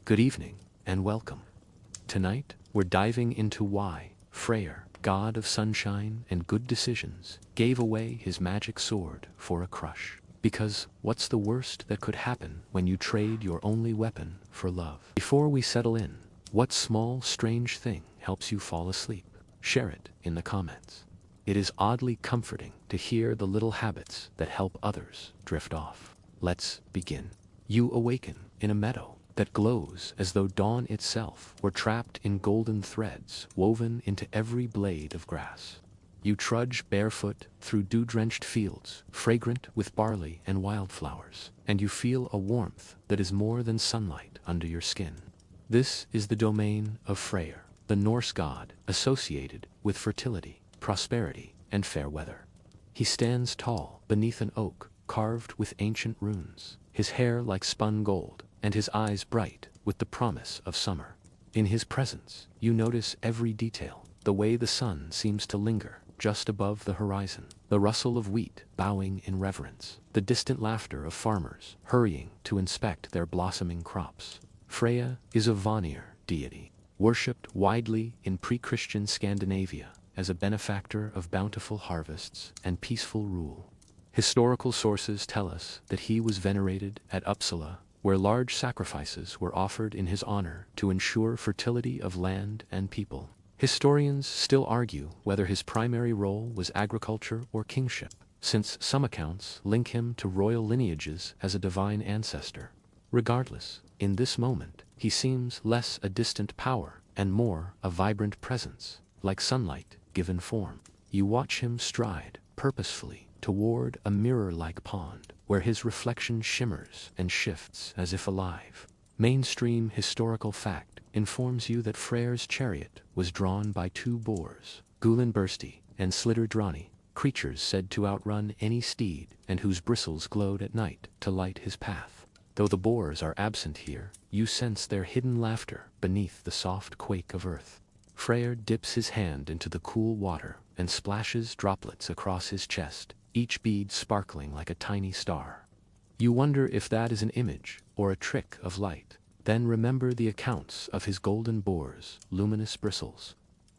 Good evening, and welcome. Tonight, we're diving into why Freyr, god of sunshine and good decisions, gave away his magic sword for a crush. Because what's the worst that could happen when you trade your only weapon for love? Before we settle in, what small, strange thing helps you fall asleep? Share it in the comments. It is oddly comforting to hear the little habits that help others drift off. Let's begin. You awaken in a meadow that glows as though dawn itself were trapped in golden threads woven into every blade of grass. You trudge barefoot through dew-drenched fields, fragrant with barley and wildflowers, and you feel a warmth that is more than sunlight under your skin. This is the domain of Freyr, the Norse god associated with fertility, prosperity, and fair weather. He stands tall beneath an oak carved with ancient runes, his hair like spun gold, and his eyes bright with the promise of summer. In his presence, you notice every detail, the way the sun seems to linger just above the horizon, the rustle of wheat bowing in reverence, the distant laughter of farmers hurrying to inspect their blossoming crops. Freyr is a Vanir deity, worshipped widely in pre-Christian Scandinavia as a benefactor of bountiful harvests and peaceful rule. Historical sources tell us that he was venerated at Uppsala, where large sacrifices were offered in his honor to ensure fertility of land and people. Historians still argue whether his primary role was agriculture or kingship, since some accounts link him to royal lineages as a divine ancestor. Regardless, in this moment, he seems less a distant power and more a vibrant presence, like sunlight given form. You watch him stride purposefully toward a mirror-like pond, where his reflection shimmers and shifts as if alive. Mainstream historical fact informs you that Freyr's chariot was drawn by two boars, Gullinbursti and Slitterdrani, creatures said to outrun any steed and whose bristles glowed at night to light his path. Though the boars are absent here, you sense their hidden laughter beneath the soft quake of earth. Freyr dips his hand into the cool water and splashes droplets across his chest, each bead sparkling like a tiny star. You wonder if that is an image or a trick of light. Then remember the accounts of his golden boar's luminous bristles.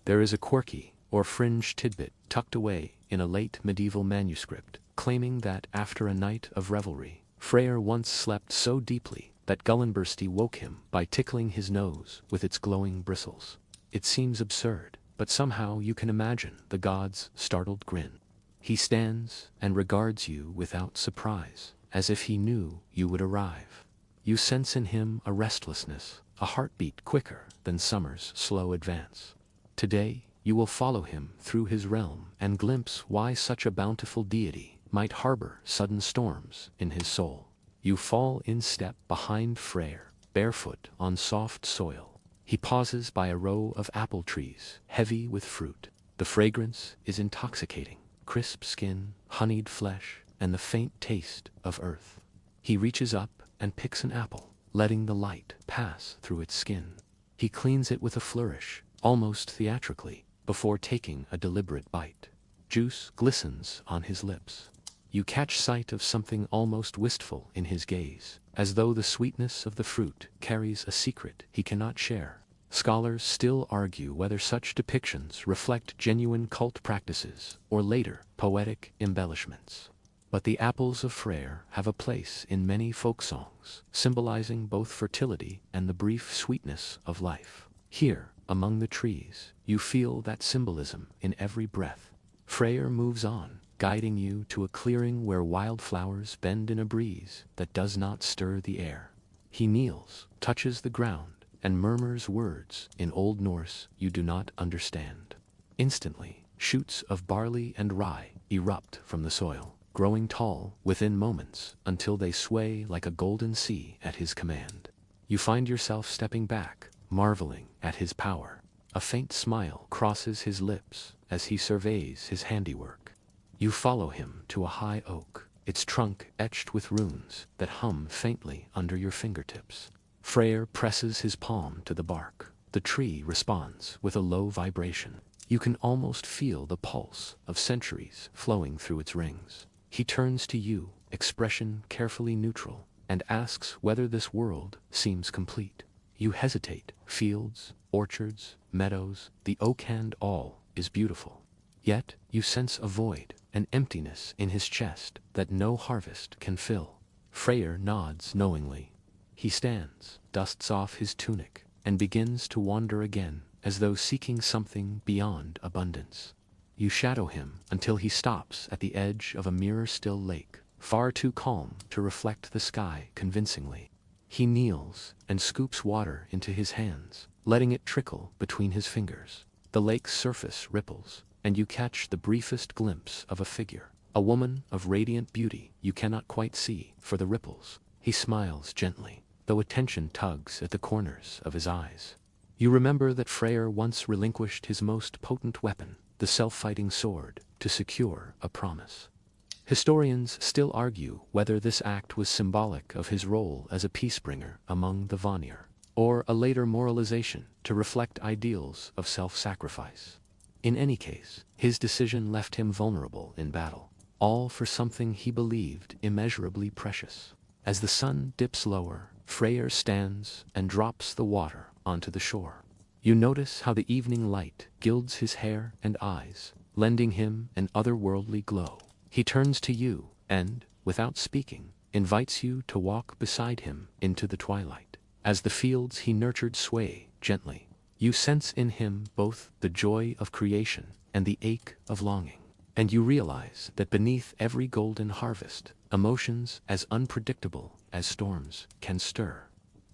There is a quirky or fringe tidbit tucked away in a late medieval manuscript, claiming that after a night of revelry, Freyr once slept so deeply that Gullinbursti woke him by tickling his nose with its glowing bristles. It seems absurd, but somehow you can imagine the god's startled grin. He stands and regards you without surprise, as if he knew you would arrive. You sense in him a restlessness, a heartbeat quicker than summer's slow advance. Today, you will follow him through his realm and glimpse why such a bountiful deity might harbor sudden storms in his soul. You fall in step behind Freyr, barefoot on soft soil. He pauses by a row of apple trees, heavy with fruit. The fragrance is intoxicating. Crisp skin, honeyed flesh, and the faint taste of earth. He reaches up and picks an apple, letting the light pass through its skin. He cleans it with a flourish, almost theatrically, before taking a deliberate bite. Juice glistens on his lips. You catch sight of something almost wistful in his gaze, as though the sweetness of the fruit carries a secret he cannot share. Scholars still argue whether such depictions reflect genuine cult practices or later poetic embellishments. But the apples of Freyr have a place in many folk songs, symbolizing both fertility and the brief sweetness of life. Here, among the trees, you feel that symbolism in every breath. Freyr moves on, guiding you to a clearing where wildflowers bend in a breeze that does not stir the air. He kneels, touches the ground, and murmurs words in Old Norse you do not understand. Instantly, shoots of barley and rye erupt from the soil, growing tall within moments until they sway like a golden sea at his command. You find yourself stepping back, marveling at his power. A faint smile crosses his lips as he surveys his handiwork. You follow him to a high oak, its trunk etched with runes that hum faintly under your fingertips. Freyr presses his palm to the bark. The tree responds with a low vibration. You can almost feel the pulse of centuries flowing through its rings. He turns to you, expression carefully neutral, and asks whether this world seems complete. you hesitate. Fields, orchards, meadows, the oak hand, all is beautiful. Yet you sense a void, an emptiness in his chest that no harvest can fill. Freyr nods knowingly. He stands, dusts off his tunic, and begins to wander again, as though seeking something beyond abundance. You shadow him until he stops at the edge of a mirror-still lake, far too calm to reflect the sky convincingly. He kneels and scoops water into his hands, letting it trickle between his fingers. The lake's surface ripples, and you catch the briefest glimpse of a figure, a woman of radiant beauty you cannot quite see for the ripples. He smiles gently, though attention tugs at the corners of his eyes. You remember that Freyr once relinquished his most potent weapon, the self-fighting sword, to secure a promise. Historians still argue whether this act was symbolic of his role as a peacebringer among the Vanir, or a later moralization to reflect ideals of self-sacrifice. In any case, his decision left him vulnerable in battle, all for something he believed immeasurably precious. As the sun dips lower, Freyr stands and drops the water onto the shore. You notice how the evening light gilds his hair and eyes, lending him an otherworldly glow. He turns to you and, without speaking, invites you to walk beside him into the twilight. As the fields he nurtured sway gently, you sense in him both the joy of creation and the ache of longing. And you realize that beneath every golden harvest, emotions as unpredictable as storms can stir.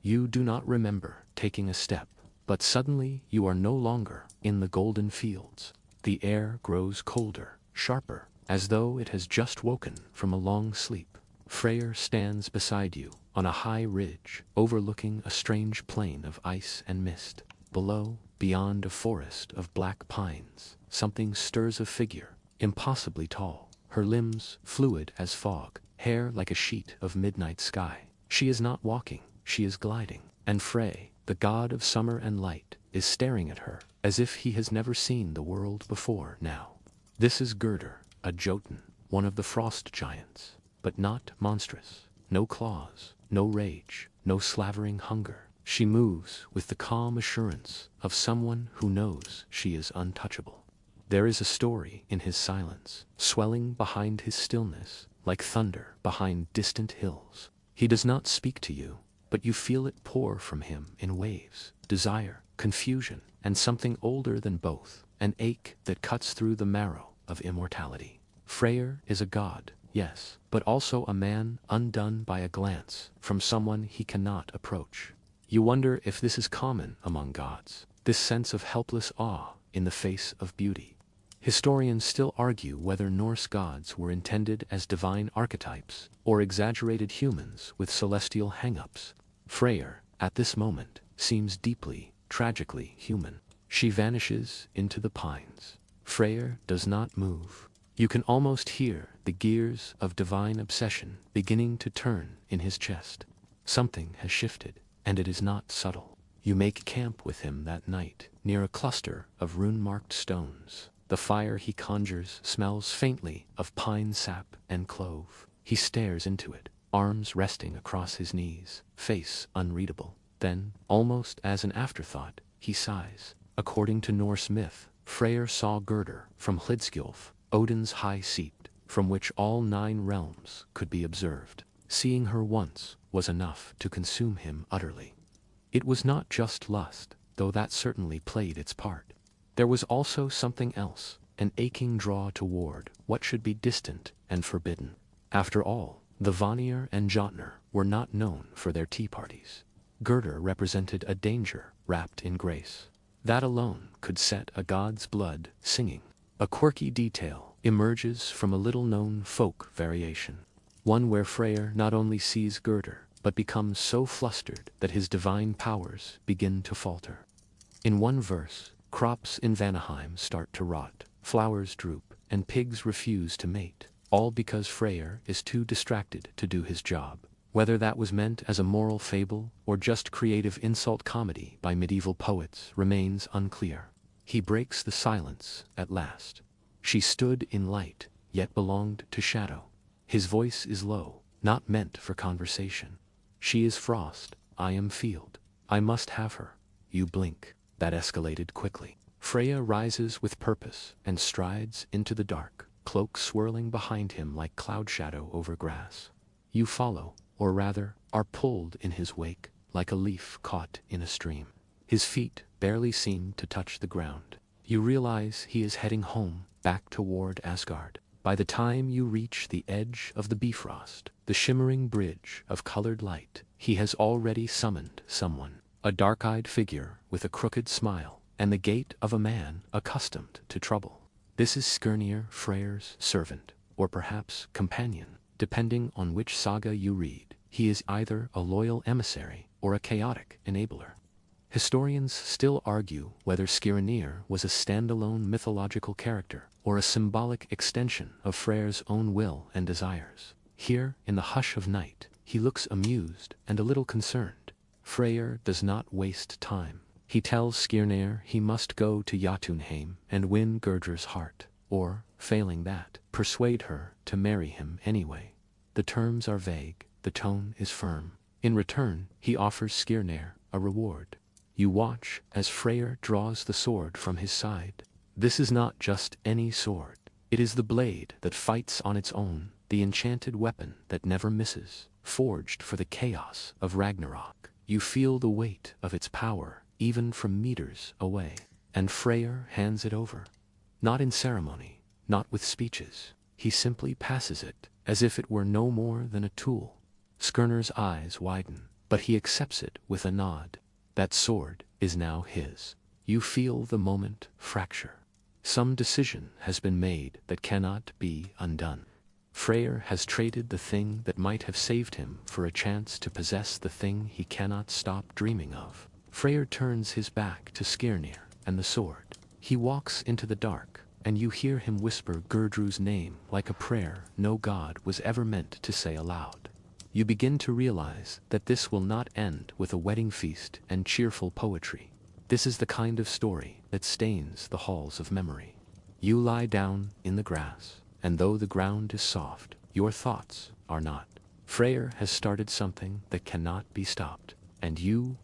You do not remember taking a step, but suddenly you are no longer in the golden fields. The air grows colder, sharper, as though it has just woken from a long sleep. Freyr stands beside you on a high ridge overlooking a strange plain of ice and mist. Below, beyond a forest of black pines, something stirs a figure, impossibly tall, her limbs fluid as fog, hair like a sheet of midnight sky. She is not walking, she is gliding, and Frey, the god of summer and light, is staring at her, as if he has never seen the world before now. This is Gerdr, a Jotun, one of the frost giants, but not monstrous. No claws, no rage, no slavering hunger. She moves with the calm assurance of someone who knows she is untouchable. There is a story in his silence, swelling behind his stillness, like thunder behind distant hills. He does not speak to you, but you feel it pour from him in waves, desire, confusion, and something older than both, an ache that cuts through the marrow of immortality. Freyr is a god, yes, but also a man undone by a glance from someone he cannot approach. You wonder if this is common among gods, this sense of helpless awe in the face of beauty. Historians still argue whether Norse gods were intended as divine archetypes or exaggerated humans with celestial hang-ups. Freyr, at this moment, seems deeply, tragically human. She vanishes into the pines. Freyr does not move. You can almost hear the gears of divine obsession beginning to turn in his chest. Something has shifted, and it is not subtle. You make camp with him that night, near a cluster of rune-marked stones. The fire he conjures smells faintly of pine sap and clove. He stares into it, arms resting across his knees, face unreadable. Then, almost as an afterthought, he sighs. According to Norse myth, Freyr saw Gerdr from Hlidskjolf, Odin's high seat, from which all 9 realms could be observed. Seeing her once was enough to consume him utterly. It was not just lust, though that certainly played its part. There was also something else, an aching draw toward what should be distant and forbidden. After all, the Vanir and Jotnar were not known for their tea parties. Gerdr represented a danger wrapped in grace. That alone could set a god's blood singing. A quirky detail emerges from a little-known folk variation, one where Freyr not only sees Gerdr, but becomes so flustered that his divine powers begin to falter. In one verse, crops in Vanaheim start to rot, flowers droop, and pigs refuse to mate, all because Freyr is too distracted to do his job. Whether that was meant as a moral fable or just creative insult comedy by medieval poets remains unclear. He breaks the silence at last. She stood in light, yet belonged to shadow. His voice is low, not meant for conversation. She is frost, I am field. I must have her. You blink. That escalated quickly. Freya rises with purpose and strides into the dark, cloak swirling behind him like cloud shadow over grass. You follow, or rather, are pulled in his wake, like a leaf caught in a stream. His feet barely seem to touch the ground. You realize he is heading home, back toward Asgard. By the time you reach the edge of the Bifrost, the shimmering bridge of colored light, he has already summoned someone. A dark-eyed figure with a crooked smile, and the gait of a man accustomed to trouble. This is Skirnir, Freyr's servant, or perhaps companion, depending on which saga you read. He is either a loyal emissary or a chaotic enabler. Historians still argue whether Skirnir was a standalone mythological character or a symbolic extension of Freyr's own will and desires. Here, in the hush of night, he looks amused and a little concerned. Freyr does not waste time. He tells Skirnir he must go to Jotunheim and win Gerdr's heart, or, failing that, persuade her to marry him anyway. The terms are vague, the tone is firm. In return, he offers Skirnir a reward. You watch as Freyr draws the sword from his side. This is not just any sword. It is the blade that fights on its own, the enchanted weapon that never misses, forged for the chaos of Ragnarok. You feel the weight of its power, even from meters away. And Freyr hands it over. Not in ceremony, not with speeches. He simply passes it, as if it were no more than a tool. Skirnir's eyes widen, but he accepts it with a nod. That sword is now his. You feel the moment fracture. Some decision has been made that cannot be undone. Freyr has traded the thing that might have saved him for a chance to possess the thing he cannot stop dreaming of. Freyr turns his back to Skirnir and the sword. He walks into the dark, and you hear him whisper Gerdru's name like a prayer no god was ever meant to say aloud. You begin to realize that this will not end with a wedding feast and cheerful poetry. This is the kind of story that stains the halls of memory. You lie down in the grass, and though the ground is soft, your thoughts are not. Freyr has started something that cannot be stopped, and you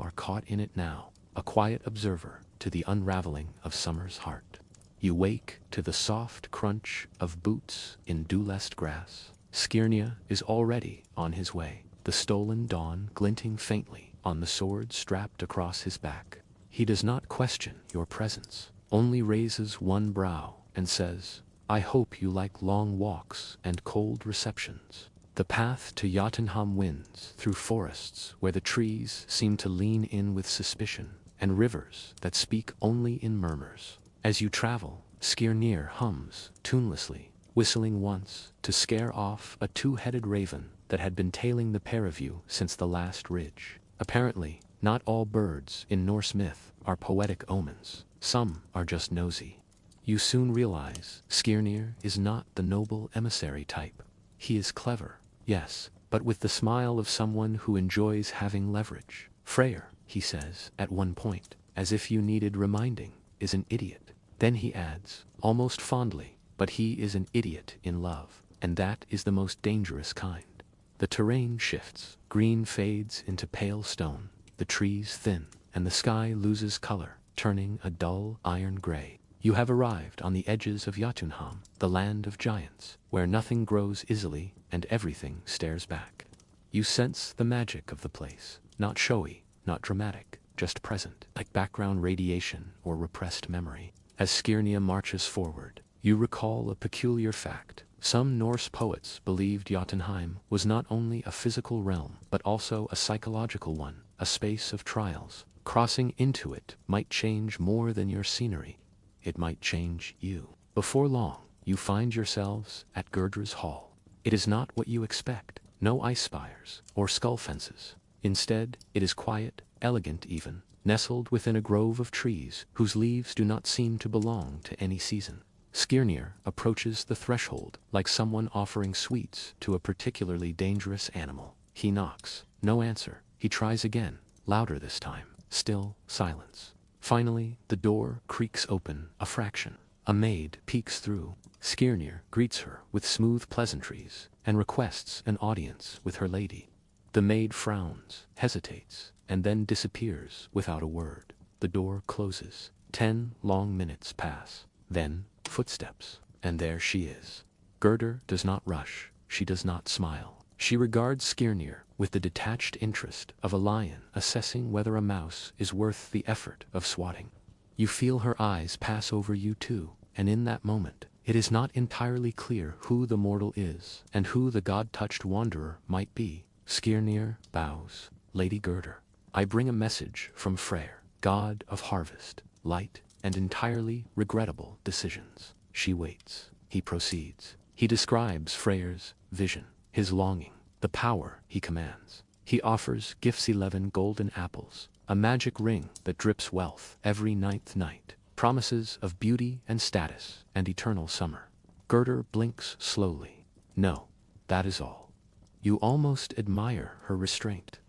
are caught in it now, a quiet observer to the unraveling of summer's heart. You wake to the soft crunch of boots in dewless grass. Skirnir is already on his way, the stolen dawn glinting faintly on the sword strapped across his back. He does not question your presence, only raises one brow and says, I hope you like long walks and cold receptions. The path to Jotunheim winds through forests where the trees seem to lean in with suspicion, and rivers that speak only in murmurs. As you travel, Skirnir hums tunelessly, whistling once to scare off a two-headed raven that had been tailing the pair of you since the last ridge. Apparently, not all birds in Norse myth are poetic omens. Some are just nosy. You soon realize Skirnir is not the noble emissary type. He is clever, yes, but with the smile of someone who enjoys having leverage. Freyr, he says at one point, as if you needed reminding, is an idiot. Then he adds, almost fondly, but he is an idiot in love, and that is the most dangerous kind. The terrain shifts, green fades into pale stone, the trees thin, and the sky loses color, turning a dull iron gray. You have arrived on the edges of Jotunheim, the land of giants, where nothing grows easily and everything stares back. You sense the magic of the place, not showy, not dramatic, just present, like background radiation or repressed memory. As Skirnir marches forward, you recall a peculiar fact. Some Norse poets believed Jotunheim was not only a physical realm, but also a psychological one, a space of trials. Crossing into it might change more than your scenery. It might change you. Before long, you find yourselves at Gerdr's hall. It is not what you expect. No ice spires or skull fences. Instead, it is quiet, elegant even, nestled within a grove of trees whose leaves do not seem to belong to any season. Skirnir approaches the threshold like someone offering sweets to a particularly dangerous animal. He knocks. No answer. He tries again, louder this time. Still silence. Finally, the door creaks open a fraction. A maid peeks through. Skirnir greets her with smooth pleasantries and requests an audience with her lady. The maid frowns, hesitates, and then disappears without a word. The door closes. 10 long minutes pass. Then, footsteps, and there she is. Gerdr does not rush, she does not smile. She regards Skirnir with the detached interest of a lion assessing whether a mouse is worth the effort of swatting. You feel her eyes pass over you too, and in that moment, it is not entirely clear who the mortal is and who the god-touched wanderer might be. Skirnir bows. Lady Gerdr, I bring a message from Freyr, god of harvest, light, and entirely regrettable decisions. She waits. He proceeds. He describes Freyr's vision, his longing, the power he commands. He offers gifts 11 golden apples, a magic ring that drips wealth every 9th night, promises of beauty and status and eternal summer. Gerdr blinks slowly. No, that is all. You almost admire her restraint.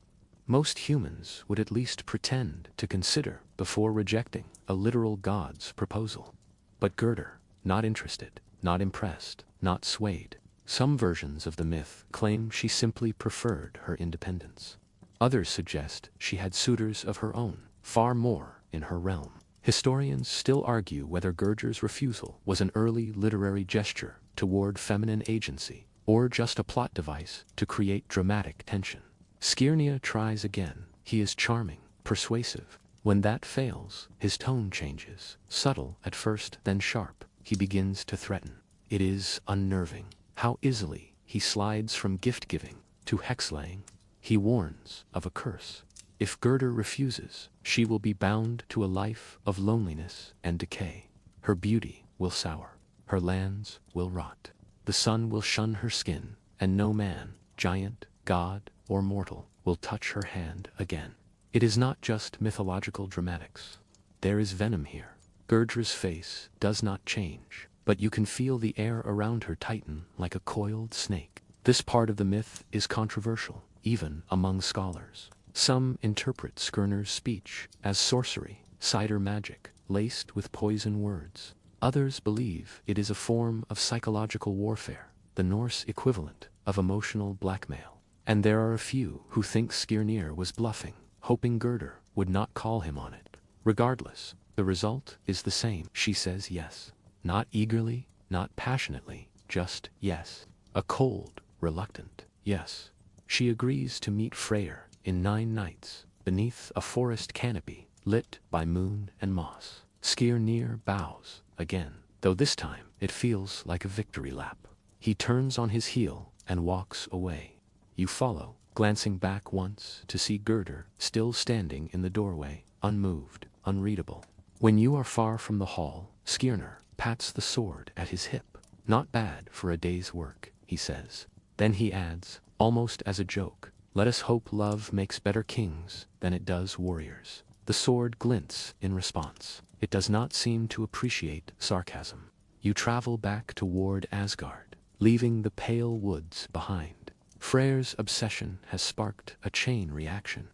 Most humans would at least pretend to consider before rejecting a literal god's proposal. But Gerdr, not interested, not impressed, not swayed. Some versions of the myth claim she simply preferred her independence. Others suggest she had suitors of her own, far more in her realm. Historians still argue whether Gerdr's refusal was an early literary gesture toward feminine agency, or just a plot device to create dramatic tension. Skirnir tries again. He is charming, persuasive. When that fails, his tone changes, subtle at first, then sharp. He begins to threaten. It is unnerving how easily he slides from gift-giving to hex-laying. He warns of a curse. If Gerdr refuses, she will be bound to a life of loneliness and decay. Her beauty will sour. Her lands will rot. The sun will shun her skin, and no man, giant, god, or mortal, will touch her hand again. It is not just mythological dramatics. There is venom here. Gerdr's face does not change, but you can feel the air around her tighten like a coiled snake. This part of the myth is controversial, even among scholars. Some interpret Skirnir's speech as sorcery, cider magic, laced with poison words. Others believe it is a form of psychological warfare, the Norse equivalent of emotional blackmail. And there are a few who think Skirnir was bluffing, hoping Gerdr would not call him on it. Regardless, the result is the same. She says yes. Not eagerly, not passionately, just yes. A cold, reluctant yes. She agrees to meet Freyr in 9 nights, beneath a forest canopy, lit by moon and moss. Skirnir bows again, though this time it feels like a victory lap. He turns on his heel and walks away. You follow, glancing back once to see Gerdr still standing in the doorway, unmoved, unreadable. When you are far from the hall, Skirnir pats the sword at his hip. Not bad for a day's work, he says. Then he adds, almost as a joke, let us hope love makes better kings than it does warriors. The sword glints in response. It does not seem to appreciate sarcasm. You travel back toward Asgard, leaving the pale woods behind. Freyr's obsession has sparked a chain reaction.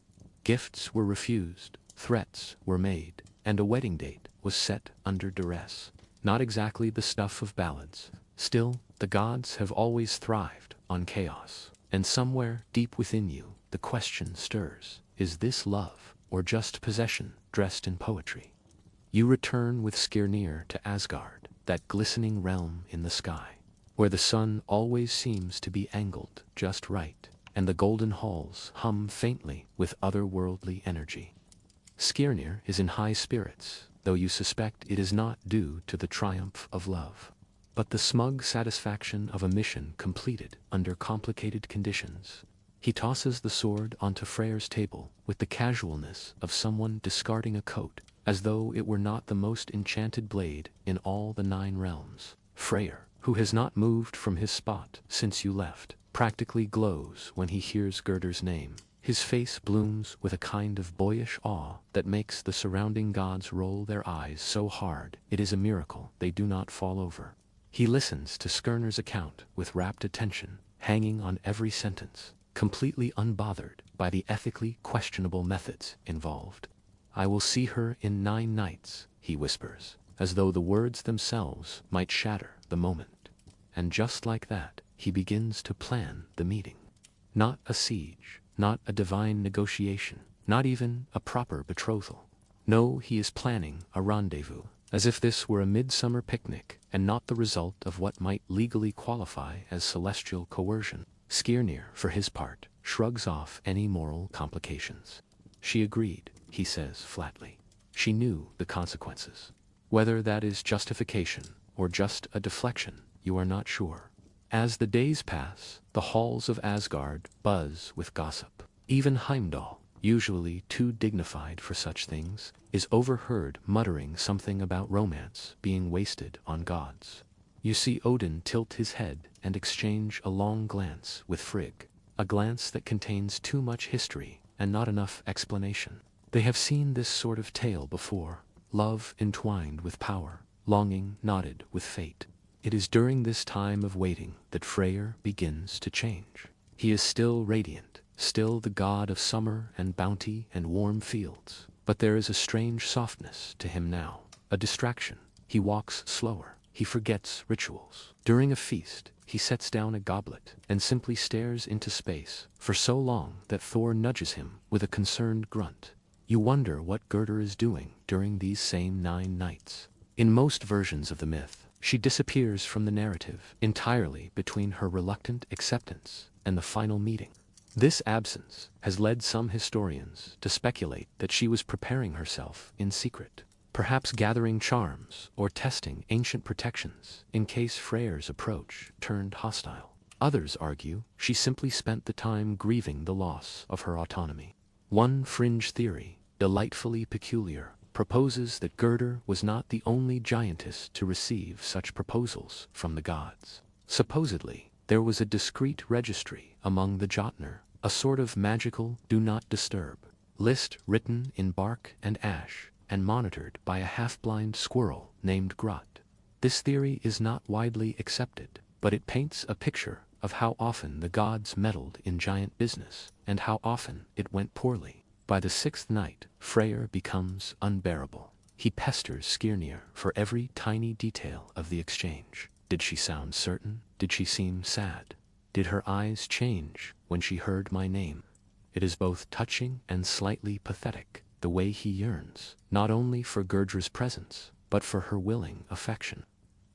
Gifts were refused, threats were made, and a wedding date was set under duress. Not exactly the stuff of ballads. Still, the gods have always thrived on chaos. And somewhere deep within you, the question stirs. Is this love, or just possession dressed in poetry? You return with Skirnir to Asgard, that glistening realm in the sky, where the sun always seems to be angled just right, and the golden halls hum faintly with otherworldly energy. Skirnir is in high spirits, though you suspect it is not due to the triumph of love, but the smug satisfaction of a mission completed under complicated conditions. He tosses the sword onto Freyr's table with the casualness of someone discarding a coat, as though it were not the most enchanted blade in all the 9 realms. Freyr, who has not moved from his spot since you left, practically glows when he hears Gerdr's name. His face blooms with a kind of boyish awe that makes the surrounding gods roll their eyes so hard it is a miracle they do not fall over. He listens to Skirnir's account with rapt attention, hanging on every sentence, completely unbothered by the ethically questionable methods involved. I will see her in 9 nights, he whispers, as though the words themselves might shatter the moment. And just like that, he begins to plan the meeting. Not a siege, not a divine negotiation, not even a proper betrothal. No, he is planning a rendezvous, as if this were a midsummer picnic and not the result of what might legally qualify as celestial coercion. Skirnir, for his part, shrugs off any moral complications. She agreed, he says flatly. She knew the consequences. Whether that is justification or just a deflection, you are not sure. As the days pass, the halls of Asgard buzz with gossip. Even Heimdall, usually too dignified for such things, is overheard muttering something about romance being wasted on gods. You see Odin tilt his head and exchange a long glance with Frigg, a glance that contains too much history and not enough explanation. They have seen this sort of tale before, love entwined with power, longing knotted with fate. It is during this time of waiting that Freyr begins to change. He is still radiant, still the god of summer and bounty and warm fields, but there is a strange softness to him now, a distraction. He walks slower, he forgets rituals. During a feast, he sets down a goblet and simply stares into space for so long that Thor nudges him with a concerned grunt. You wonder what Gerdr is doing during these same 9 nights. In most versions of the myth, she disappears from the narrative entirely between her reluctant acceptance and the final meeting. This absence has led some historians to speculate that she was preparing herself in secret, perhaps gathering charms or testing ancient protections in case Freyr's approach turned hostile. Others argue she simply spent the time grieving the loss of her autonomy. One fringe theory, delightfully peculiar, proposes that Gerdr was not the only giantess to receive such proposals from the gods. Supposedly, there was a discreet registry among the Jotnar, a sort of magical do not disturb list written in bark and ash and monitored by a half-blind squirrel named Grot. This theory is not widely accepted, but it paints a picture of how often the gods meddled in giant business and how often it went poorly. By the 6th night, Freyr becomes unbearable. He pesters Skirnir for every tiny detail of the exchange. Did she sound certain? Did she seem sad? Did her eyes change when she heard my name? It is both touching and slightly pathetic, the way he yearns, not only for Gerdr's presence, but for her willing affection.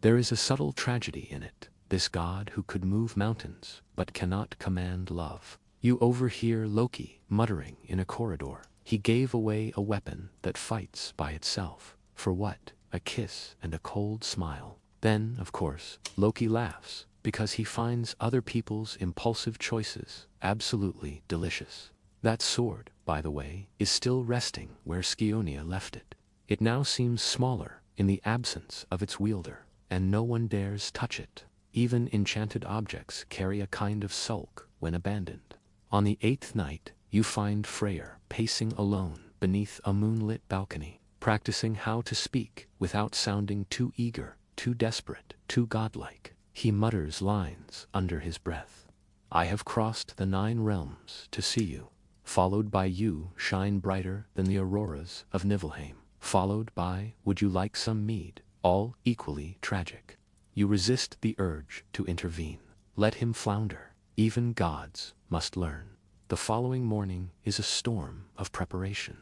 There is a subtle tragedy in it, this god who could move mountains, but cannot command love. You overhear Loki muttering in a corridor. He gave away a weapon that fights by itself. For what? A kiss and a cold smile. Then, of course, Loki laughs, because he finds other people's impulsive choices absolutely delicious. That sword, by the way, is still resting where Skionia left it. It now seems smaller in the absence of its wielder, and no one dares touch it. Even enchanted objects carry a kind of sulk when abandoned. On the 8th night, you find Freyr pacing alone beneath a moonlit balcony, practicing how to speak without sounding too eager, too desperate, too godlike. He mutters lines under his breath. I have crossed the 9 realms to see you. Followed by you shine brighter than the auroras of Niflheim. Followed by would you like some mead, all equally tragic. You resist the urge to intervene. Let him flounder. Even gods must learn. The following morning is a storm of preparation.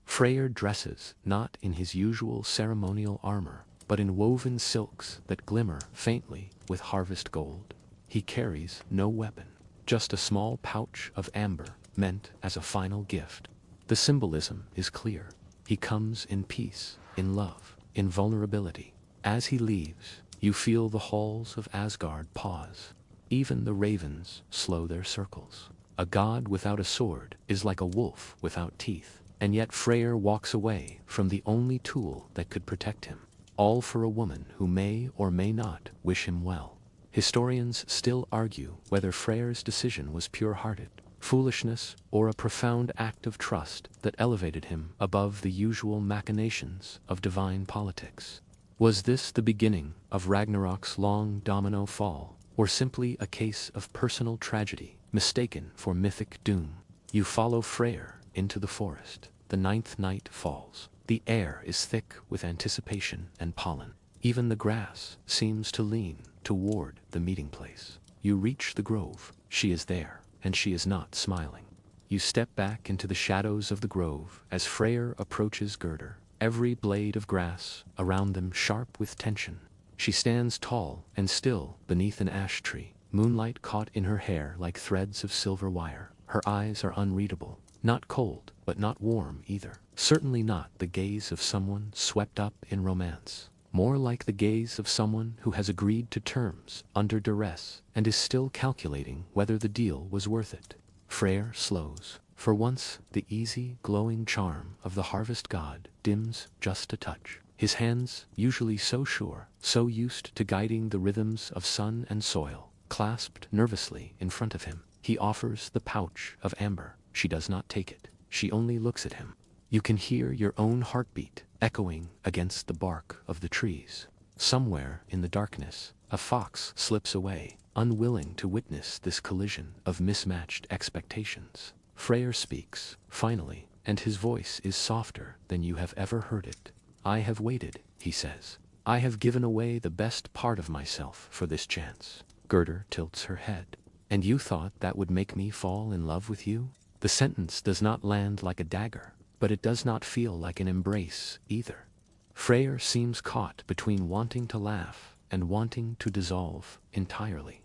Freyr dresses not in his usual ceremonial armor, but in woven silks that glimmer faintly with harvest gold. He carries no weapon, just a small pouch of amber meant as a final gift. The symbolism is clear. He comes in peace, in love, in vulnerability. As he leaves, you feel the halls of Asgard pause. Even the ravens slow their circles. A god without a sword is like a wolf without teeth, and yet Freyr walks away from the only tool that could protect him, all for a woman who may or may not wish him well. Historians still argue whether Freyr's decision was pure-hearted, foolishness, or a profound act of trust that elevated him above the usual machinations of divine politics. Was this the beginning of Ragnarok's long domino fall, or simply a case of personal tragedy mistaken for mythic doom? You follow Freyr into the forest. The 9th night falls. The air is thick with anticipation and pollen. Even the grass seems to lean toward the meeting place. You reach the grove. She is there, and she is not smiling. You step back into the shadows of the grove as Freyr approaches Gerdr, every blade of grass around them sharp with tension. She stands tall and still beneath an ash tree, moonlight caught in her hair like threads of silver wire. Her eyes are unreadable, not cold, but not warm either. Certainly not the gaze of someone swept up in romance. More like the gaze of someone who has agreed to terms under duress and is still calculating whether the deal was worth it. Freyr slows. For once, the easy, glowing charm of the harvest god dims just a touch. His hands, usually so sure, so used to guiding the rhythms of sun and soil, clasped nervously in front of him. He offers the pouch of amber. She does not take it. She only looks at him. You can hear your own heartbeat echoing against the bark of the trees. Somewhere in the darkness, a fox slips away, unwilling to witness this collision of mismatched expectations. Freyr speaks, finally, and his voice is softer than you have ever heard it. I have waited, he says. I have given away the best part of myself for this chance. Gerdr tilts her head. And you thought that would make me fall in love with you? The sentence does not land like a dagger, but it does not feel like an embrace either. Freyr seems caught between wanting to laugh and wanting to dissolve entirely.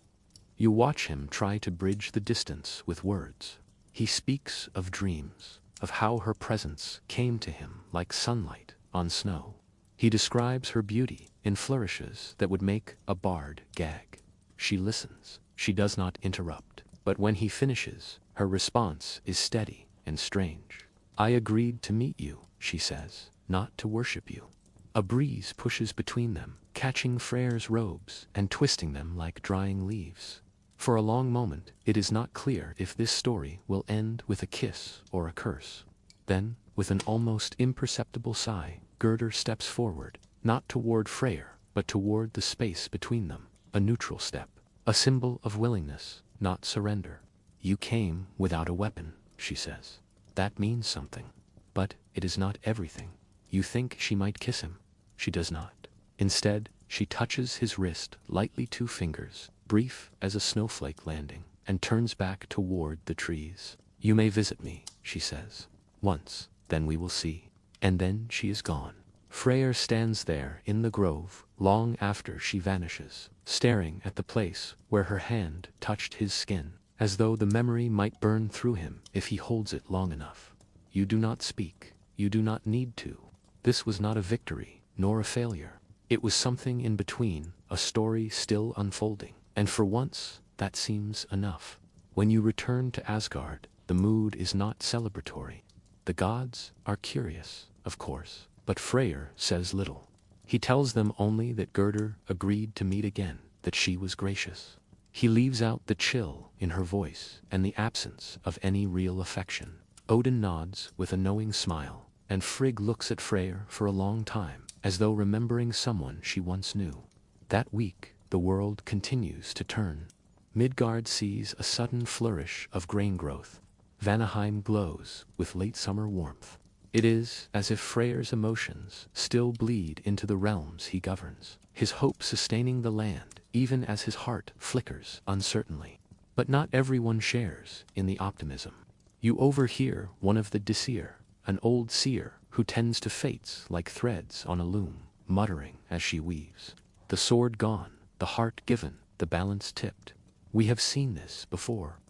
You watch him try to bridge the distance with words. He speaks of dreams, of how her presence came to him like sunlight on snow. He describes her beauty in flourishes that would make a bard gag. She listens. She does not interrupt. But when he finishes, her response is steady and strange. I agreed to meet you, she says, not to worship you. A breeze pushes between them, catching Freyr's robes and twisting them like drying leaves. For a long moment, it is not clear if this story will end with a kiss or a curse. Then, with an almost imperceptible sigh, Gerdr steps forward, not toward Freyr, but toward the space between them, a neutral step, a symbol of willingness, not surrender. You came without a weapon, she says. That means something. But it is not everything. You think she might kiss him. She does not. Instead, she touches his wrist lightly, 2 fingers, brief as a snowflake landing, and turns back toward the trees. You may visit me, she says. Once, then we will see. And then she is gone. Freyr stands there in the grove, long after she vanishes, staring at the place where her hand touched his skin, as though the memory might burn through him if he holds it long enough. You do not speak. You do not need to. This was not a victory, nor a failure. It was something in between, a story still unfolding. And for once, that seems enough. When you return to Asgard, the mood is not celebratory. The gods are curious, of course, but Freyr says little. He tells them only that Gerdr agreed to meet again, that she was gracious. He leaves out the chill in her voice and the absence of any real affection. Odin nods with a knowing smile, and Frigg looks at Freyr for a long time, as though remembering someone she once knew. That week, the world continues to turn. Midgard sees a sudden flourish of grain growth. Vanaheim glows with late summer warmth. It is as if Freyr's emotions still bleed into the realms he governs, his hope sustaining the land even as his heart flickers uncertainly. But not everyone shares in the optimism. You overhear one of the Disir, an old seer who tends to fates like threads on a loom, muttering as she weaves. The sword gone, the heart given, the balance tipped. We have seen this before.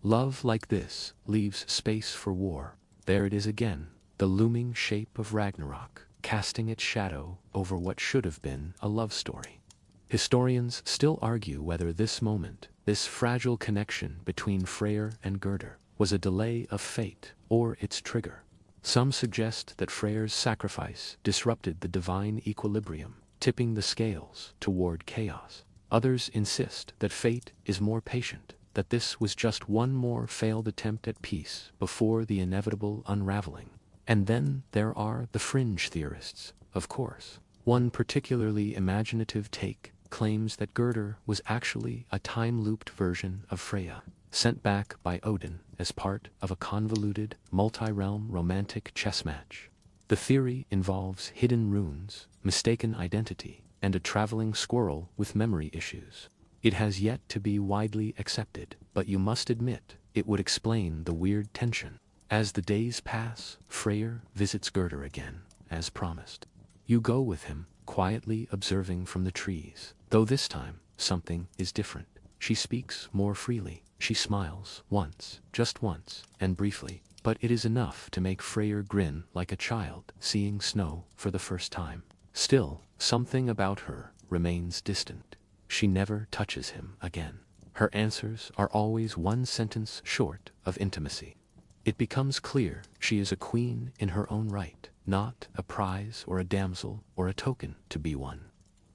Love like this leaves space for war. There it is again, the looming shape of Ragnarok, casting its shadow over what should have been a love story. Historians still argue whether this moment, this fragile connection between Freyr and Gerdr, was a delay of fate or its trigger. Some suggest that Freyr's sacrifice disrupted the divine equilibrium, tipping the scales toward chaos. Others insist that fate is more patient, that this was just one more failed attempt at peace before the inevitable unraveling. And then there are the fringe theorists, of course. One particularly imaginative take claims that Gerdr was actually a time-looped version of Freya, sent back by Odin as part of a convoluted, multi-realm romantic chess match. The theory involves hidden runes, mistaken identity, and a traveling squirrel with memory issues. It has yet to be widely accepted, but you must admit it would explain the weird tension. As the days pass, Freyr visits Gerdr again, as promised. You go with him, quietly observing from the trees, though this time, something is different. She speaks more freely, she smiles, once, just once, and briefly, but it is enough to make Freyr grin like a child seeing snow for the first time. Still, something about her remains distant. She never touches him again. Her answers are always one sentence short of intimacy. It becomes clear she is a queen in her own right, not a prize or a damsel or a token to be one.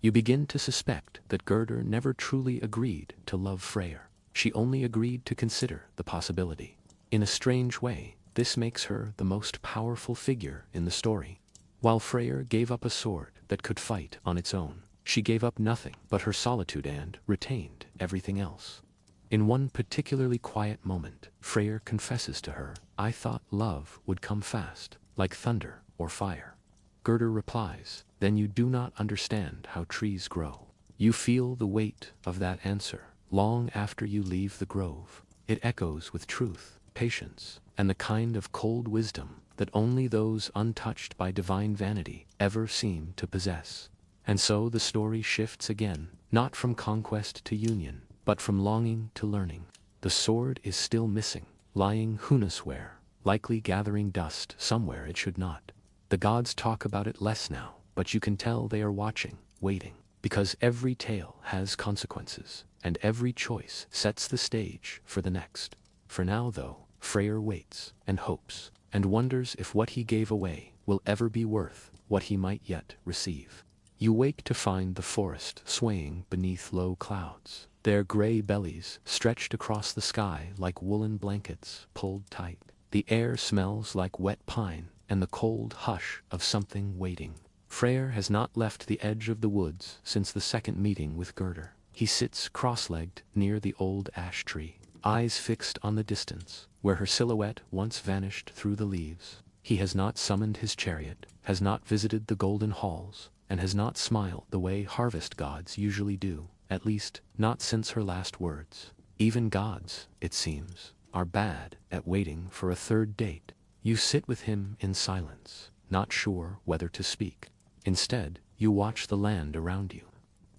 You begin to suspect that Gerdr never truly agreed to love Freyr. She only agreed to consider the possibility. In a strange way, this makes her the most powerful figure in the story. While Freyr gave up a sword that could fight on its own, she gave up nothing but her solitude and retained everything else. In one particularly quiet moment, Freyr confesses to her, "I thought love would come fast, like thunder or fire." Gerdr replies, "Then you do not understand how trees grow." You feel the weight of that answer long after you leave the grove. It echoes with truth, patience, and the kind of cold wisdom that only those untouched by divine vanity ever seem to possess. And so the story shifts again, not from conquest to union, but from longing to learning. The sword is still missing, lying who knows where, likely gathering dust somewhere it should not. The gods talk about it less now, but you can tell they are watching, waiting, because every tale has consequences, and every choice sets the stage for the next. For now, though, Freyr waits, and hopes, and wonders if what he gave away will ever be worth what he might yet receive. You wake to find the forest swaying beneath low clouds, their gray bellies stretched across the sky like woolen blankets pulled tight. The air smells like wet pine and the cold hush of something waiting. Freyr has not left the edge of the woods since the second meeting with Gerdr. He sits cross-legged near the old ash tree, eyes fixed on the distance, where her silhouette once vanished through the leaves. He has not summoned his chariot, has not visited the golden halls, and has not smiled the way harvest gods usually do, at least not since her last words. Even gods, it seems, are bad at waiting for a third date. You sit with him in silence, not sure whether to speak. Instead, you watch the land around you.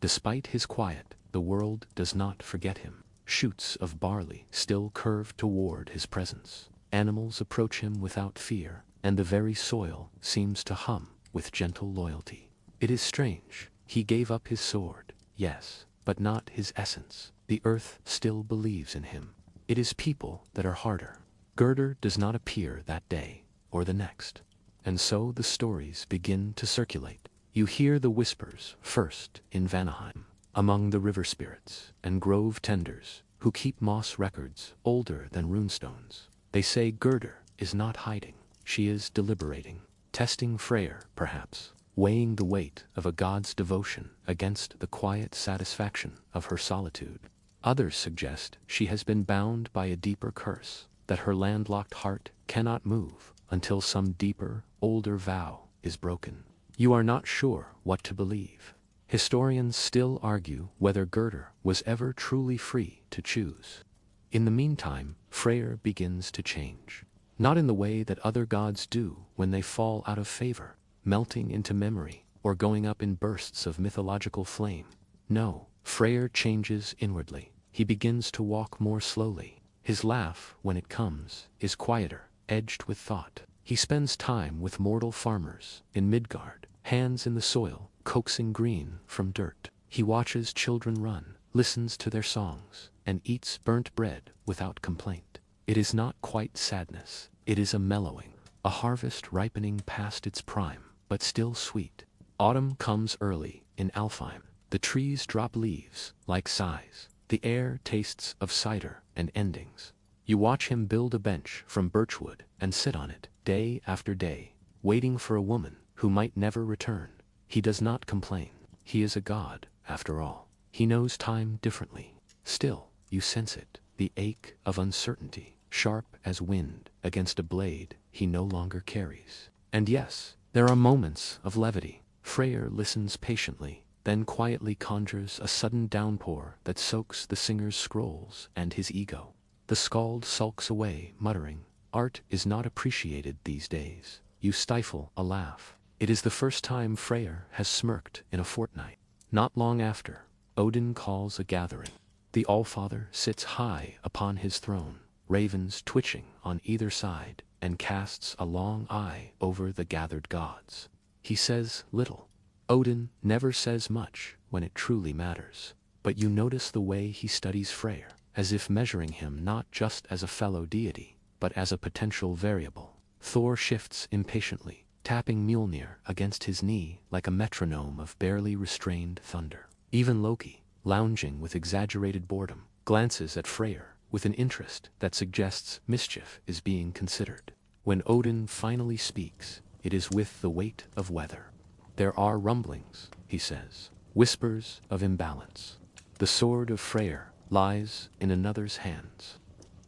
Despite his quiet, the world does not forget him. Shoots of barley still curve toward his presence. Animals approach him without fear, and the very soil seems to hum with gentle loyalty. It is strange. He gave up his sword, yes, but not his essence. The earth still believes in him. It is people that are harder. Gerdr does not appear that day, or the next. And so the stories begin to circulate. You hear the whispers, first in Vanaheim, among the river spirits and grove tenders, who keep moss records older than runestones. They say Gerdr is not hiding. She is deliberating, testing Freyr, perhaps, weighing the weight of a god's devotion against the quiet satisfaction of her solitude. Others suggest she has been bound by a deeper curse, that her landlocked heart cannot move until some deeper, older vow is broken. You are not sure what to believe. Historians still argue whether Gerdr was ever truly free to choose. In the meantime, Freyr begins to change. Not in the way that other gods do when they fall out of favor, melting into memory, or going up in bursts of mythological flame. No, Freyr changes inwardly. He begins to walk more slowly. His laugh, when it comes, is quieter, edged with thought. He spends time with mortal farmers in Midgard, hands in the soil, coaxing green from dirt. He watches children run, listens to their songs, and eats burnt bread without complaint. It is not quite sadness, it is a mellowing, a harvest ripening past its prime, but still sweet. Autumn comes early in Alfheim. The trees drop leaves like sighs. The air tastes of cider and endings. You watch him build a bench from birchwood and sit on it, day after day, waiting for a woman who might never return. He does not complain. He is a god, after all. He knows time differently. Still, you sense it, the ache of uncertainty, sharp as wind against a blade he no longer carries. And yes, there are moments of levity. Freyr listens patiently, then quietly conjures a sudden downpour that soaks the singer's scrolls and his ego. The The skald sulks away, muttering, "Art is not appreciated these days." You stifle a laugh. It is the first time Freyr has smirked in a fortnight. Not long after, Odin calls a gathering. The Allfather sits high upon his throne, ravens twitching on either side, and casts a long eye over the gathered gods. He says little. Odin never says much when it truly matters, but you notice the way he studies Freyr, as if measuring him not just as a fellow deity, but as a potential variable. Thor shifts impatiently, tapping Mjolnir against his knee like a metronome of barely restrained thunder. Even Loki, lounging with exaggerated boredom, glances at Freyr with an interest that suggests mischief is being considered. When Odin finally speaks, it is with the weight of weather. There are rumblings, he says, whispers of imbalance. The sword of Freyr lies in another's hands.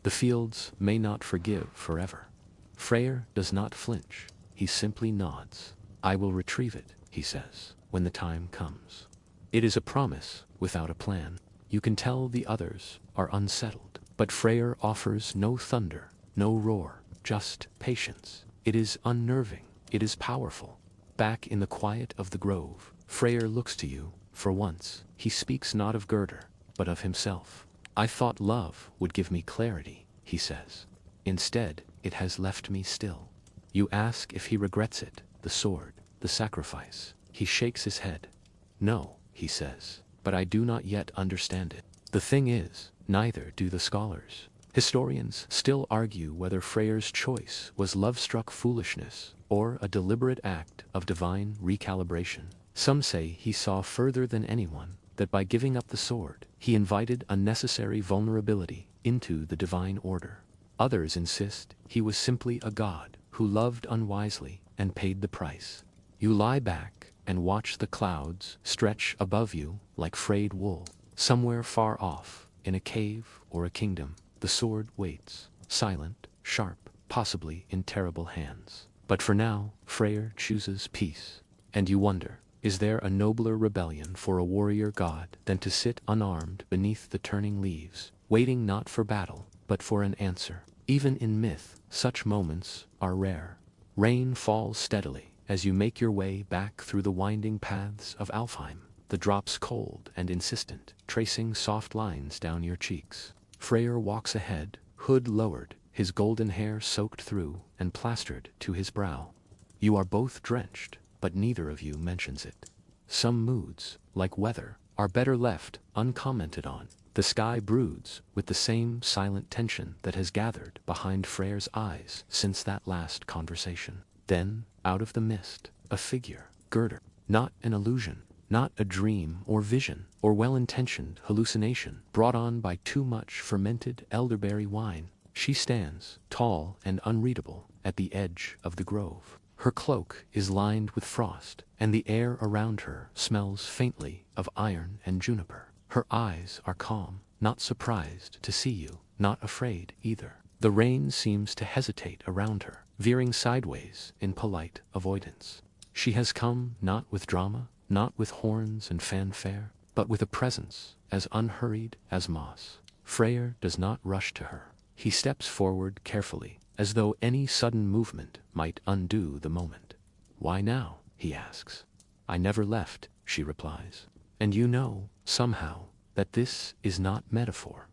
The fields may not forgive forever. Freyr does not flinch, he simply nods. I will retrieve it, he says, when the time comes. It is a promise without a plan. You can tell the others are unsettled, but Freyr offers no thunder, no roar, just patience. It is unnerving, it is powerful. Back in the quiet of the grove, Freyr looks to you. For once, he speaks not of Gerdr, but of himself. I thought love would give me clarity, he says. Instead, it has left me still. You ask if he regrets it, the sword, the sacrifice. He shakes his head. No, he says, but I do not yet understand it. The thing is, neither do the scholars. Historians still argue whether Freyr's choice was love-struck foolishness or a deliberate act of divine recalibration. Some say he saw further than anyone, that by giving up the sword, he invited unnecessary vulnerability into the divine order. Others insist he was simply a god who loved unwisely and paid the price. You lie back and watch the clouds stretch above you like frayed wool. Somewhere far off, in a cave or a kingdom, the sword waits, silent, sharp, possibly in terrible hands. But for now, Freyr chooses peace. And you wonder, is there a nobler rebellion for a warrior god than to sit unarmed beneath the turning leaves, waiting not for battle, but for an answer? Even in myth, such moments are rare. Rain falls steadily as you make your way back through the winding paths of Alfheim, the drops cold and insistent, tracing soft lines down your cheeks. Freyr walks ahead, hood lowered, his golden hair soaked through and plastered to his brow. You are both drenched, but neither of you mentions it. Some moods, like weather, are better left uncommented on. The sky broods with the same silent tension that has gathered behind Freyr's eyes since that last conversation. Then, out of the mist, a figure, Gerdr. Not an illusion, not a dream or vision or well-intentioned hallucination brought on by too much fermented elderberry wine. She stands, tall and unreadable, at the edge of the grove. Her cloak is lined with frost, and the air around her smells faintly of iron and juniper. Her eyes are calm, not surprised to see you, not afraid either. The rain seems to hesitate around her, veering sideways in polite avoidance. She has come not with drama, not with horns and fanfare, but with a presence as unhurried as moss. Freyr does not rush to her. He steps forward carefully, as though any sudden movement might undo the moment. Why now? He asks. I never left, she replies. And you know, somehow, that this is not metaphor.